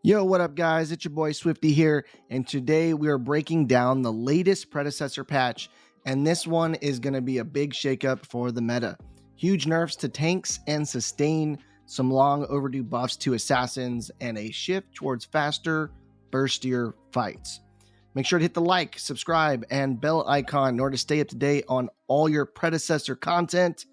Yo, what up guys? It's your boy Swifty here, and today we are breaking down the latest Predecessor patch, and this one is going to be a big shakeup for the meta. Huge nerfs to tanks and sustain, some long overdue buffs to assassins, and a shift towards faster, burstier fights. Make sure to hit the like, subscribe, and bell icon in order to stay up to date on all your Predecessor content.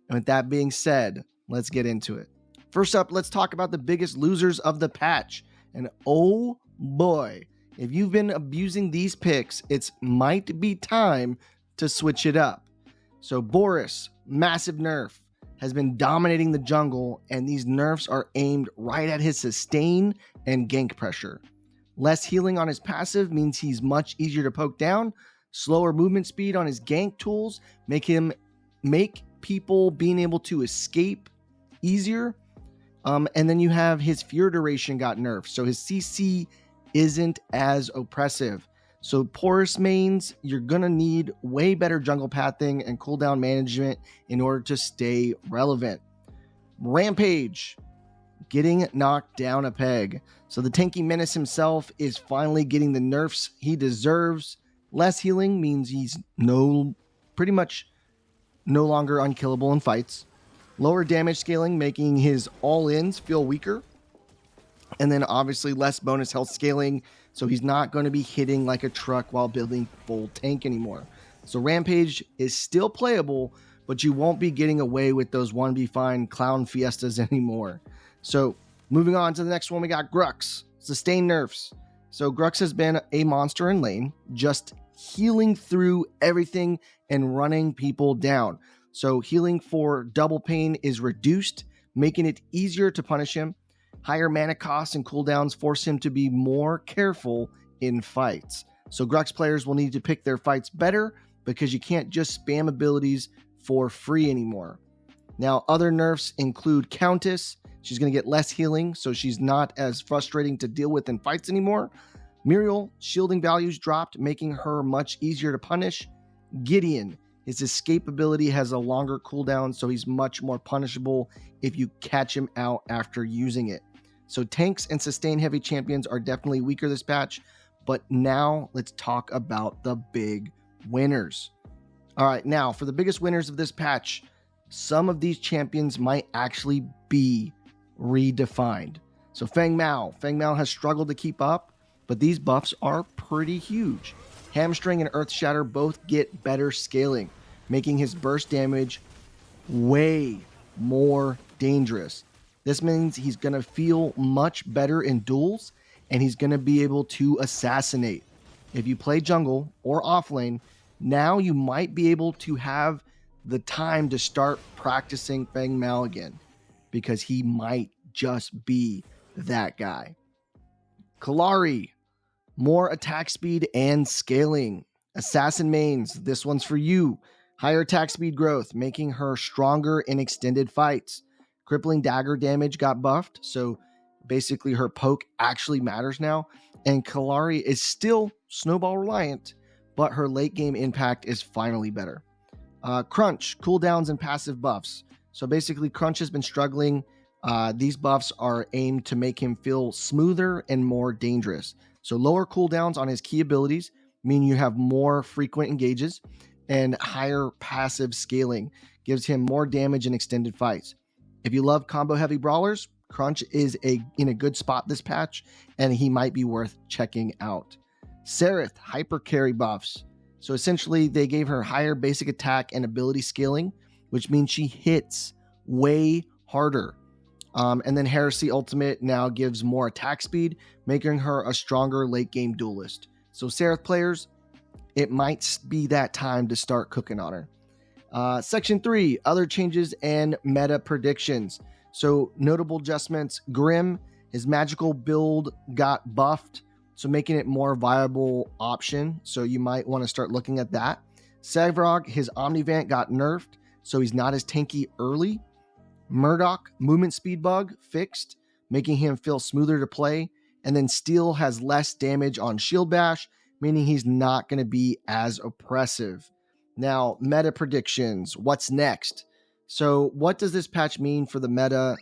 And with that being said, let's get into it. First up, let's talk about the biggest losers of the patch. And oh boy, if you've been abusing these picks, it might be time to switch it up. So Boris, massive nerf, has been dominating the jungle, and these nerfs are aimed right at his sustain and gank pressure. Less healing on his passive means he's much easier to poke down. Slower movement speed on his gank tools make people being able to escape easier. And then you have his fear duration got nerfed, so his CC isn't as oppressive. So porous mains, you're going to need way better jungle pathing and cooldown management in order to stay relevant. Rampage, getting knocked down a peg. So the tanky menace himself is finally getting the nerfs he deserves. Less healing means he's pretty much no longer unkillable in fights. Lower damage scaling, making his all-ins feel weaker. And then obviously less bonus health scaling, so he's not going to be hitting like a truck while building full tank anymore. So Rampage is still playable, but you won't be getting away with those 1v5 clown fiestas anymore. So moving on to the next one, we got Grux, sustain nerfs. So Grux has been a monster in lane, just healing through everything and running people down. So healing for double pain is reduced, making it easier to punish him. Higher mana costs and cooldowns force him to be more careful in fights. So Grux players will need to pick their fights better because you can't just spam abilities for free anymore. Now, other nerfs include Countess. She's going to get less healing, so she's not as frustrating to deal with in fights anymore. Muriel, shielding values dropped, making her much easier to punish. Gideon, his escape ability has a longer cooldown, so he's much more punishable if you catch him out after using it. So tanks and sustain heavy champions are definitely weaker this patch, but now let's talk about the big winners. All right, now for the biggest winners of this patch, some of these champions might actually be redefined. So Feng Mao has struggled to keep up, but these buffs are pretty huge. Hamstring and Earth Shatter both get better scaling, making his burst damage way more dangerous. This means he's going to feel much better in duels, and he's going to be able to assassinate. If you play jungle or offlane, now you might be able to have the time to start practicing Feng Mao again, because he might just be that guy. Kallari, more attack speed and scaling. Assassin mains, this one's for you. Higher attack speed growth, making her stronger in extended fights. Crippling dagger damage got buffed, so basically her poke actually matters now. And Kallari is still snowball reliant, but her late game impact is finally better. Crunch, cooldowns and passive buffs. So basically Crunch has been struggling. These buffs are aimed to make him feel smoother and more dangerous. So lower cooldowns on his key abilities mean you have more frequent engages, and higher passive scaling gives him more damage in extended fights. If you love combo heavy brawlers, Crunch is in a good spot this patch, and he might be worth checking out. Serath, hyper carry buffs. So essentially they gave her higher basic attack and ability scaling, which means she hits way harder. And then Heresy Ultimate now gives more attack speed, making her a stronger late game duelist. So Serath players, it might be that time to start cooking on her. Section 3, other changes and meta predictions. So notable adjustments. Grim, his magical build got buffed, so making it more viable option. So you might want to start looking at that. Savrog, his Omnivant got nerfed, so he's not as tanky early. Murdoch, movement speed bug fixed, making him feel smoother to play. And then Steel has less damage on Shield Bash, meaning he's not going to be as oppressive. Now, meta predictions. What's next? So what does this patch mean for the meta?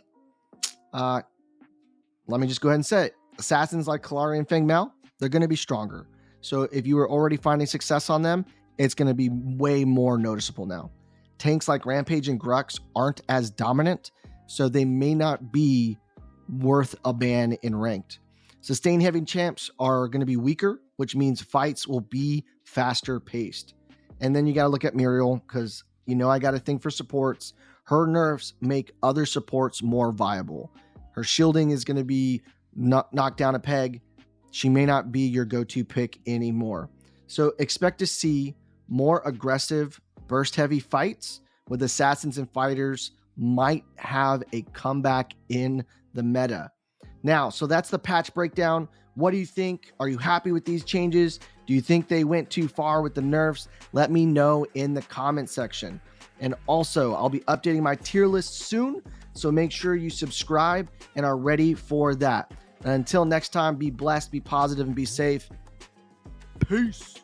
Let me just go ahead and say it. Assassins like Kallari and Feng Mao, they're going to be stronger. So if you were already finding success on them, it's going to be way more noticeable now. Tanks like Rampage and Grux aren't as dominant, so they may not be worth a ban in ranked. Sustain heavy champs are going to be weaker, which means fights will be faster paced. And then you got to look at Muriel, because I got a thing for supports. Her nerfs make other supports more viable. Her shielding is going to be knocked down a peg. She may not be your go-to pick anymore. So expect to see more aggressive, burst-heavy fights with assassins and fighters might have a comeback in the meta. Now, so that's the patch breakdown. What do you think? Are you happy with these changes? Do you think they went too far with the nerfs? Let me know in the comment section. And also, I'll be updating my tier list soon, so make sure you subscribe and are ready for that. And until next time, be blessed, be positive, and be safe. Peace.